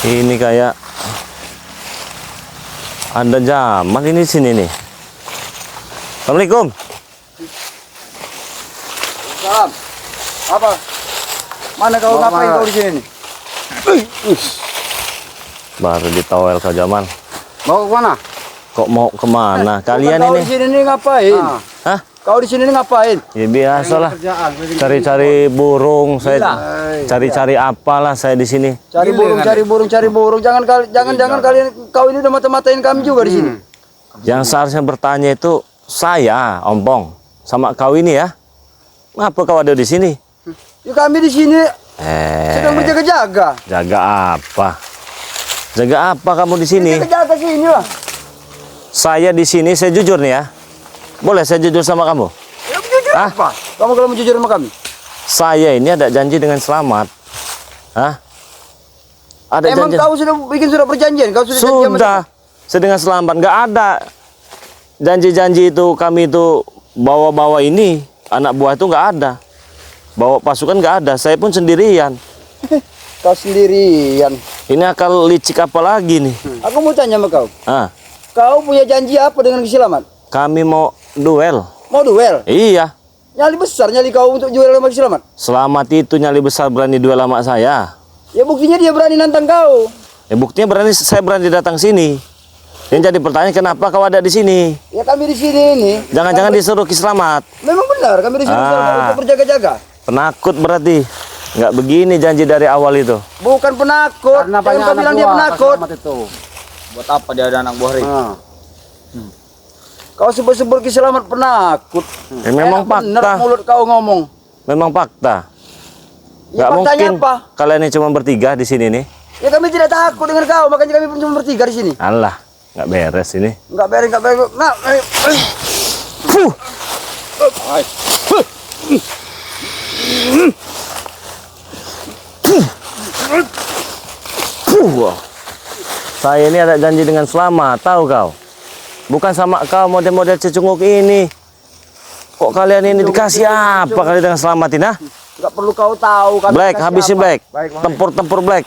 Ini kayak ada Jamal ini sini nih. Assalamualaikum. Salam. Apa? Mana kau ngapain kau di sini nih? Baru ditawel Kak Jamal. Mau ke mana? Kok mau kemana? Kalian kau ini? di sini nih ngapain? Hah? Kau di sini nih ngapain? Ya biasalah. Cari-cari burung. Saya cari-cari apalah saya di sini. Cari burung, cari burung, cari burung. Jangan kalian kau ini udah mata-matain kami juga di sini. Yang seharusnya bertanya itu saya, Ompong, sama kau ini ya. Ngapa kau ada di sini? Ya kami di sini sedang berjaga-jaga. Jaga apa? Jaga apa kamu di sini? Jaga-jaga sini lah. Saya di sini, saya jujur nih ya. Boleh saya jujur sama kamu? Ya jujur apa? Kamu kalau mau jujur sama kami? Saya ini ada janji dengan Selamat. Hah? Ada Emang janji? kau sudah bikin surat perjanjian? Kau sudah janji sama Sudah. Saya dengan Selamat nggak ada janji-janji itu. Kami itu bawa-bawa ini anak buah itu nggak ada. Bawa pasukan nggak ada. Saya pun sendirian. Kau sendirian. Ini akal licik apa lagi nih? Aku mau tanya sama kau. Ah, Kau punya janji apa dengan Selamat? kami mau duel. Mau duel? Iya. Nyali besar nyali kau untuk duel sama Selamat. Selamat itu nyali besar berani duel sama saya. Ya buktinya dia berani nantang kau. Ya buktinya saya berani datang sini. Yang jadi pertanyaan kenapa kau ada di sini? Ya kami di sini ini. Jangan-jangan disuruh Ki Selamat. Memang benar kami di sini untuk berjaga-jaga. Penakut berarti. Nggak begini janji dari awal itu. Bukan penakut. Karena Jangan banyak kau anak bilang dia buah, penakut. Selamat itu. Buat apa dia ada anak buah Ri? Kau sebut-sebut Ki Selamat penakut. Ya, memang Benar fakta. mulut kau ngomong. Memang fakta. Ya Nggak faktanya mungkin apa? kalian ini cuma bertiga di sini nih. Ya kami tidak takut dengan kau, makanya kami cuma bertiga di sini. Alah, nggak beres ini. Enggak beres. Nah, Fuh. Fuh. Saya ini ada janji dengan Selamat, tahu kau? Bukan sama kau model-model cecunguk ini. Kok kalian ini dikasih apa kali dengan Selamat ini? Ah? enggak perlu kau tahu kami Black, kasih habisin apa. Black. Tempur Black.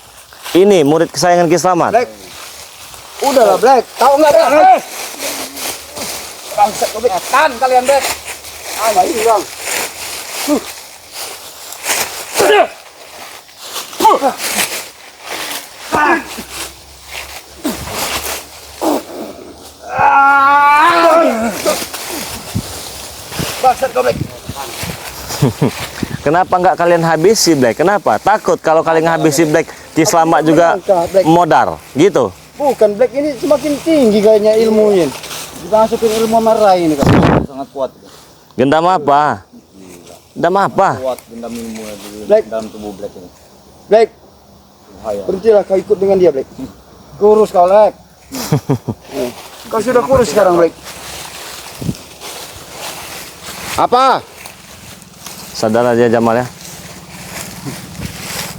Ini murid kesayangan Ki Selamat. Black. Udahlah Black, tahu enggak Black? Bangsat kau Black. Tan kalian Black. Ah, enggak hilang. Bangsat kau Black. Kenapa nggak kalian habisi Black? Kenapa? Takut kalau kalian habisi Black, Ki Selamat juga modar, gitu. Bukan Black ini semakin tinggi kayaknya ilmunya. Kita masukin ilmu marah ini kan. Sangat kuat. Gendam apa? Gendam apa? Kuat dendam ilmu di Black. dalam tubuh Black ini. Black, Bahaya. berhentilah kau ikut dengan dia Black. Kurus kau Black. Kau sudah kurus sekarang Black. Apa? Sadar aja Jamal ya.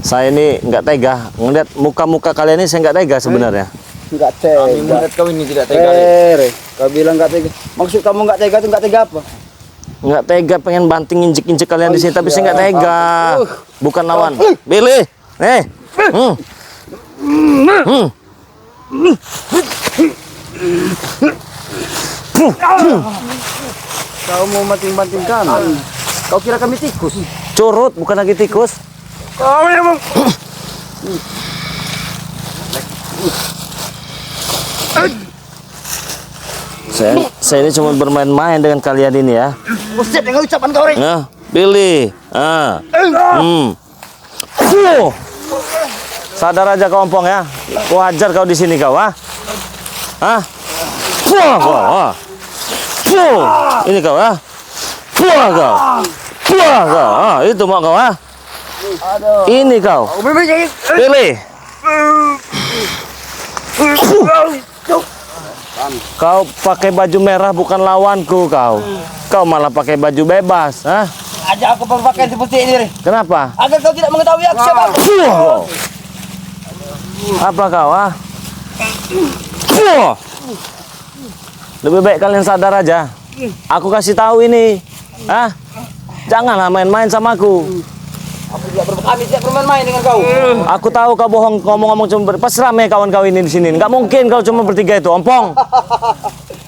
Saya ini nggak tega ngeliat muka-muka kalian ini, saya nggak tega sebenarnya. Enggak Kami tega. murid kau ini tidak tega. Ri. Kau bilang enggak tega. Maksud kamu enggak tega itu enggak tega apa? Nggak tega pengen banting injek-injek kalian di sini, tapi saya nggak tega. Bukan lawan. Pilih. Kau mau banting-banting kami. Kau kira kami tikus? Curut, bukan lagi tikus. Kau memang. Saya ini cuma bermain-main dengan kalian ini ya. Buset dengan ucapan kau Ri. Nah, pilih. Sadar aja kau Ompong ya. Wajar kau di sini kau, ah. Hah? Ini kau, ah. Kau. Ah, itu mau kau, ah. Ini kau. Pilih. Kau pakai baju merah bukan lawanku kau. Kau malah pakai baju bebas, ah. Ajak aku berpakaian seperti ini Ri. Kenapa? Agar kau tidak mengetahui aku siapa. Apa kau, ah? Lebih baik kalian sadar aja. Aku kasih tahu ini, ah. Janganlah main-main sama aku. Aku tidak Kami tidak bermain-main dengan kau. Aku tahu kau bohong, ngomong-ngomong cuma pas rame kawan kau ini di sini. Nggak mungkin kau cuma bertiga itu, Ompong.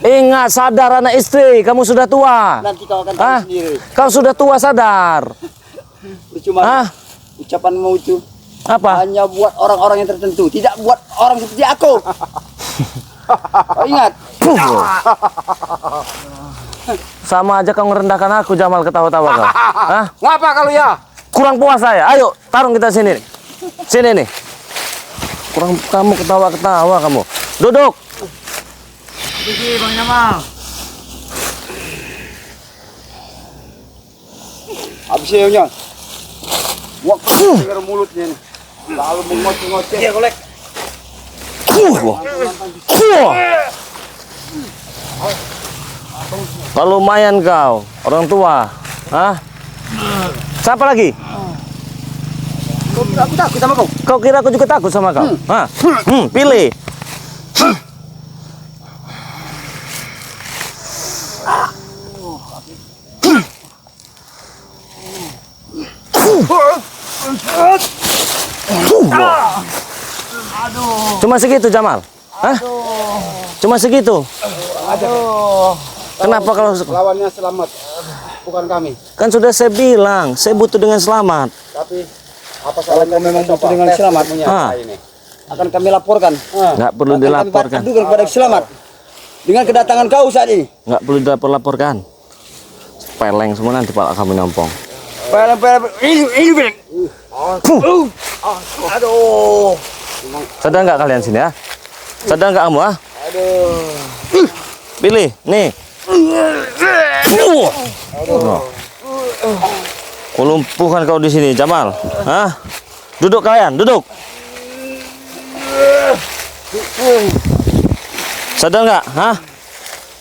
Ingat, sadar anak istri, kamu sudah tua. Nanti kau akan Ah, tahu sendiri. kau sudah tua, sadar. Percuma Ah, ucapanmu itu apa? hanya buat orang-orang yang tertentu, tidak buat orang seperti aku. Kau ingat? Sama aja kau ngerendahkan aku, Jamal, ketawa-tawa kau. Hah? Ngapa kalau ya? Kurang puas saya. Ayo, tarung kita sini. Sini nih. Kurang kamu ketawa-ketawa kamu. Duduk. Pergi Bang Jamal. Habis ya, Nyon. Buat dengar mulutnya nih. Lalu mengoceh-ngoceh. Iya, kolek. Kalau lumayan kau, orang tua. Hah? Siapa lagi? Aku takut sama kau. Kau kira aku juga takut sama kau? Hah? Pilih. Cuma segitu, Jamal? Hah? Cuma segitu? Kenapa kalau Lawannya selamat, bukan kami. kan sudah saya bilang, saya butuh dengan selamat. Tapi apa salahnya memang butuh dengan selamat? Ah. Akan kami laporkan. Nggak perlu Akan dilaporkan. Kami kepada selamat dengan kedatangan kau saat ini. Nggak perlu dilaporkan. Peleng semua nanti pak kamu nampong. Ini Bang. Aduh. Sadar nggak kalian sini ya? Sadar nggak kamu ah? Aduh. Pilih, nih. Oh. Kulumpuhkan kau di sini, Jamal. Hah? Duduk kalian, duduk. Sadar nggak? Hah?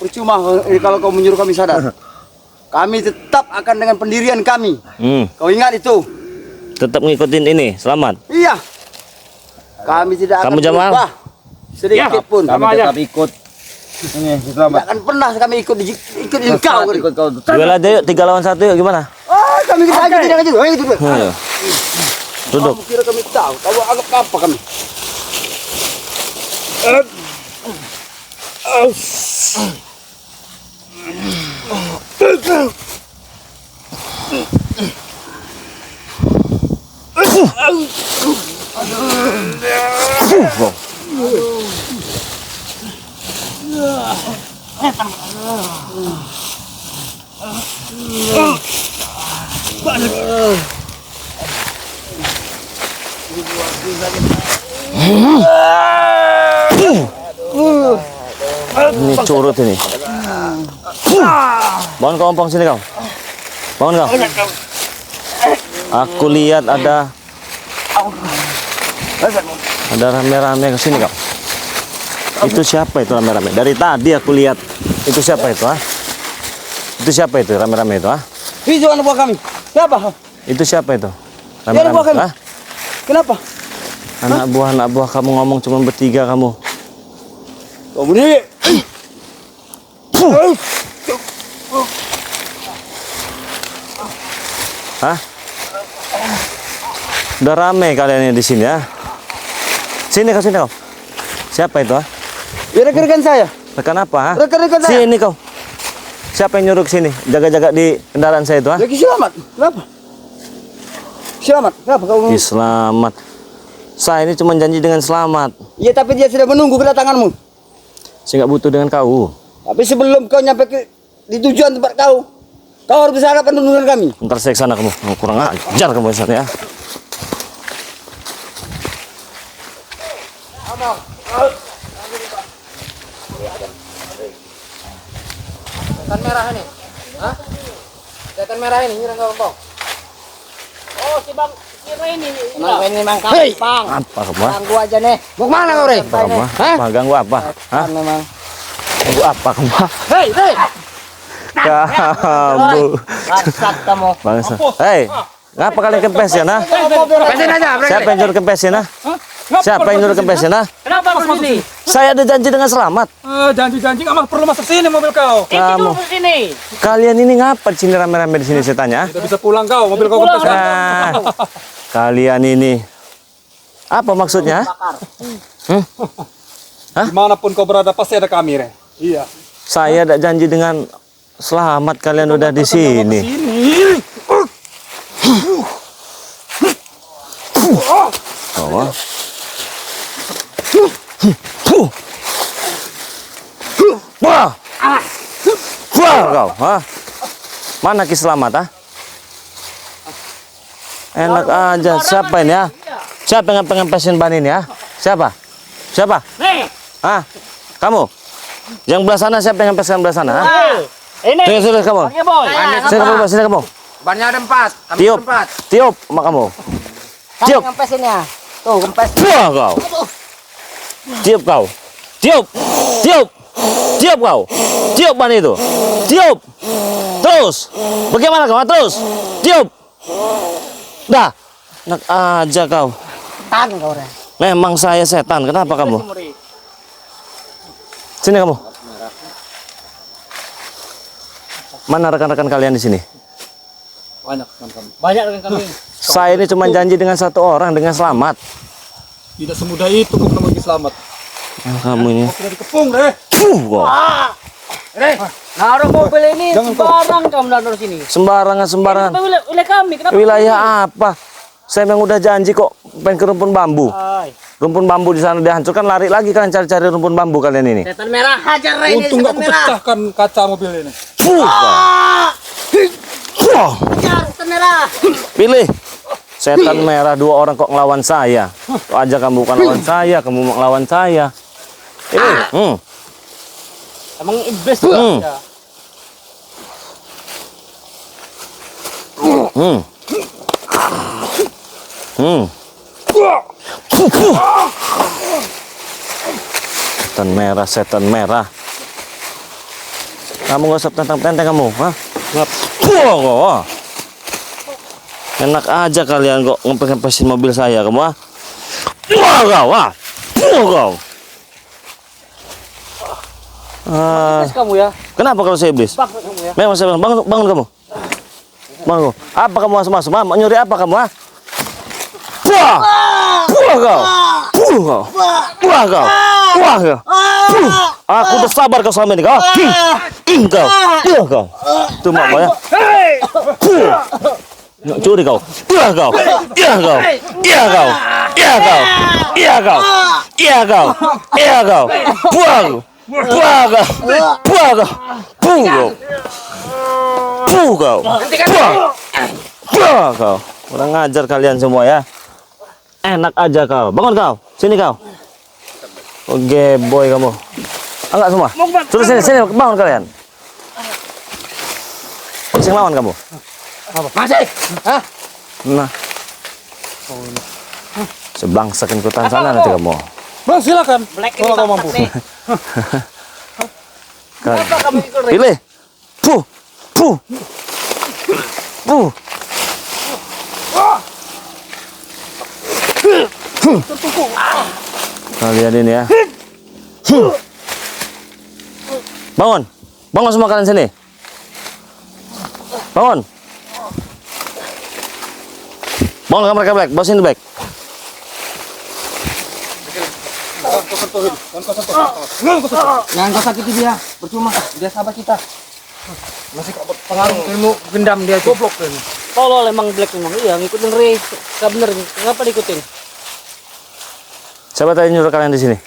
Percuma kalau kau menyuruh kami sadar. Kami tetap akan dengan pendirian kami. Kau ingat itu? Tetap ngikutin ini, selamat. Iya. Kami tidak akan Kamu, Jamal? berubah sedikit pun. Kami tetap ikut. Ini selamat. Tidak akan pernah kami ikut kau. Ikut kau. Duel aja yuk, 3 lawan 1 yuk, gimana? Ah, kami kita aja tidak aja. Ayo duduk. Ayo. Duduk. Kamu kira kami tahu? Kamu anggap apa kami? Ini curut ini. Bangun kau, Ompong, sini kau. Bangun kau. Aku lihat ada rame-rame ke sini kau. Itu siapa itu rame-rame? Dari tadi aku lihat. Itu siapa itu ah? Itu siapa itu rame-rame itu ah? Itu anak buah kami. Kenapa? Itu siapa itu? Anak buah kami. Ah? Kenapa? Anak buah kamu ngomong cuma bertiga kamu. Kamu ini. Hah? Udah rame kalian di sini ya. Sini kau, sini kau. Siapa itu ah? Ya, rekan-rekan saya. Rekan apa ah? Rekan-rekan saya. Sini kau. Siapa yang nyuruh ke sini? Jaga-jaga di kendaraan saya itu ah? Lagi selamat. Kenapa? Selamat. Kenapa kau? Selamat. Saya ini cuma janji dengan selamat. Ya, tapi dia sudah menunggu kedatanganmu. Saya nggak butuh dengan kau. Tapi sebelum kau nyampe di tujuan tempat kau harus berhadapan dulu dengan kami. Ntar saya ke sana kamu. Kurang ajar kamu di sana ya. Setan merah ini. Hah? Setan merah ini nyerang kau, Bang. Oh, si Bang kira ini. Ini mang kampang. Apa kamu ah? Ganggu aja nih. Mau kemana kau, Re? Apa kamu ah? Apa? Ganggu apa? Hah? Memang. Ganggu apa kamu ah? Hei, hei. Kamu. Bangsat kamu. Bangsa. Hei, ngapa kalian kempesin ah? Pesin aja, Siapa yang nyuruh kempesin ah? Siapa yang nyuruh kempesin ah? Kenapa masuk sini? Saya ada janji dengan selamat. Janji-janji nggak mah perlu masuk sini mobil kau. Kamu. Masuk sini. Kalian ini ngapa di sini rame-rame di sini saya tanya? Udah bisa pulang kau, mobil kau kempes. Nah, Kalian ini apa maksudnya? Dimanapun kau berada pasti ada kami, Re. Iya. Saya ada janji dengan selamat kalian udah di sini. Oh. Wah. Wah kau, ha? Mana Ki Selamat, ha? Enak aja. Siapa ini, ya? Siapa yang pengen ban ini, ya? Siapa? Siapa? Ah, kamu? Yang belah sana siapa yang pesan belah sana? Ha? Ini. Sini kamu. Sini kamu. Bannya ada 4. Kami Tiup, 4. tiup mak kamu. Tiup. Kempesin ya. Tuh, kempes. Wah kau. Tiup kau. Tiup. Tiup. Tiup kau. Tiup ban itu. Tiup. Terus. Bagaimana kau? Terus. Tiup. Dah. Enak aja kau. Tan kau, Re. Memang saya setan. Kenapa kamu? Sini kamu. Mana rekan-rekan kalian di sini? Banyak teman-teman. Banyak dengan kami. Saya ini cuma janji dengan satu orang, dengan Selamat. Tidak semudah itu kau menemukan selamat. Kamu ini. Sudah dikepung, Re. Kau. Re, naruh mobil ini sembarang kamu naruh sini. Sembarangan. Wilayah kami, kenapa? Wilayah apa? Saya memang udah janji kok pengen ke rumpun bambu. Ay. Rumpun bambu di sana dihancurkan, lari lagi kalian cari-cari rumpun bambu kalian ini. Setan merah hajar Re, ini Untung setan gak merah. kupecahkan kaca mobil ini. Hajar setan merah. Pilih. Setan merah, 2 orang kok ngelawan saya. Kok aja kamu bukan lawan saya, kamu mau ngelawan saya. Pilih. Emang iblis Hmm. ya. Setan merah. Kamu nggak usah tentang kamu, ha? Wah. Enak aja kalian kok ngempes-ngempesin mobil saya, kamu, ha? Wah, kau, ha? Kau. Iblis kamu ya. Kenapa kalau saya iblis? Bak kamu ya. Memang saya bilang, bangun kamu. Bangun. Apa kamu masuk? Mau nyuri apa kamu, ha? Wah! Wah kau! Wah kau! Wah kau! Wah kau! Aku udah sabar kau selama ini kau. Kau. Wah kau. Tuh mak kau ya. Nak curi kau. Wah kau. Iya kau. Iya kau. Iya kau. Iya kau. Iya kau. Iya kau. Wah kau. Wah kau. Wah kau. Puh kau. Puh kau. Wah kau. Kurang ngajar kalian semua ya. Enak aja kau. Bangun kau. Sini kau. Oke, boy kamu. Enggak semua. Terus sini bangun kalian. Sing lawan kamu. Masih. Hah? Nah. Sebangsakan ikutan sana nanti kamu. Bang, silakan. Black ini Kalau kau bangsat mampu. nih. Kenapa kamu ikut Re? Pilih. Puh. Puh. Puh. Kalian ini ya. Bangun. Bangun semua kalian sini. Bangun. Bangun mereka back. Bawa sini back. Jangan kau sakiti dia. Percuma. Dia sahabat kita. Masih pengaruh ilmu gendam dia tuh. Goblok ini. Tolol emang Black memang. Iya, ngikutin Re. Gak bener. Kenapa diikutin? Siapa tadi nyuruh kalian di sini?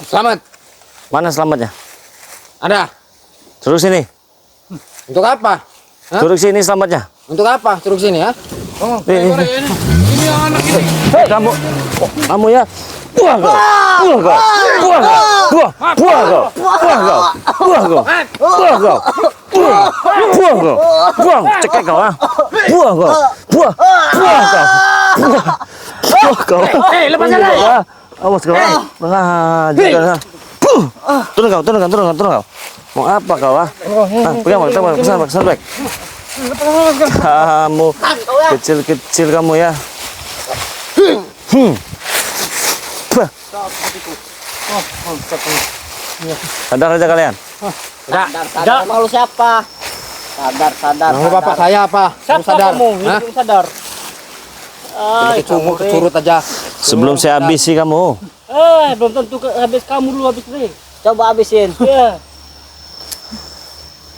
Selamat. Mana selamatnya? Ada. Suruh sini. Untuk apa? Hah? Suruh sini selamatnya. Untuk apa? Suruh sini ya. Ini anak ini. Hei, kamu ya. Buah kau. Buah kau. Buah kau. Buah kau. Buah kau. Buah kau. Buah kau. Buah kau. Buang, cekek kau, ha. Buah kau. Buah. Buah kau. Buah kau. Hei, lepaskan Re. Awas kau. Nah, jangan. Turun kau. Mau apa kau, ha? Pegang, pesan back. Kamu kecil-kecil kamu ya. Sadar aja kalian. Sadar. Malu siapa? Sadar. Nama bapak saya apa? Siapa Sadar. kamu? Hah? Hidup sadar. Curut aja. Sebelum saya habisi kamu. Belum tentu habis kamu dulu habis Rey. Coba habisin. Iya.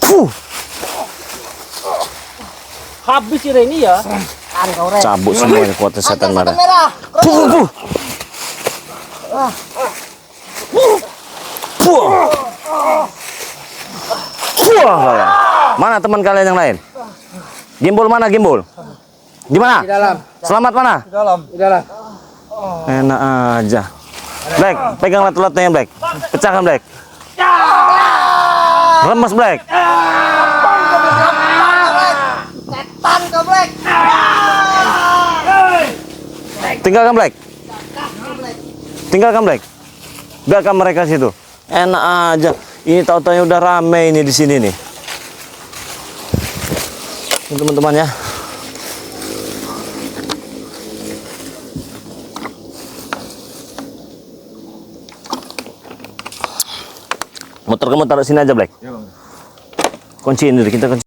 Puh, Habis si Rey ini ya. cabut semuanya kekuatan setan marah. Puh, puh. Puh. Puh, kalian. Mana teman kalian yang lain? Gimbal mana gimbal? Di mana? Di dalam. Selamat mana? Di dalam. Enak aja. Black, pegang lato-latonya Black. Pecahkan Black. Remes Black. Setan goblok. Tinggalkan Black. Tinggalkan Black. Biarkan mereka situ. Enak aja. Ini tahu-tahu udah rame ini di sini nih. Ini teman-teman ya. Muter-muter sini aja Black. Kunciin dulu kita kunci.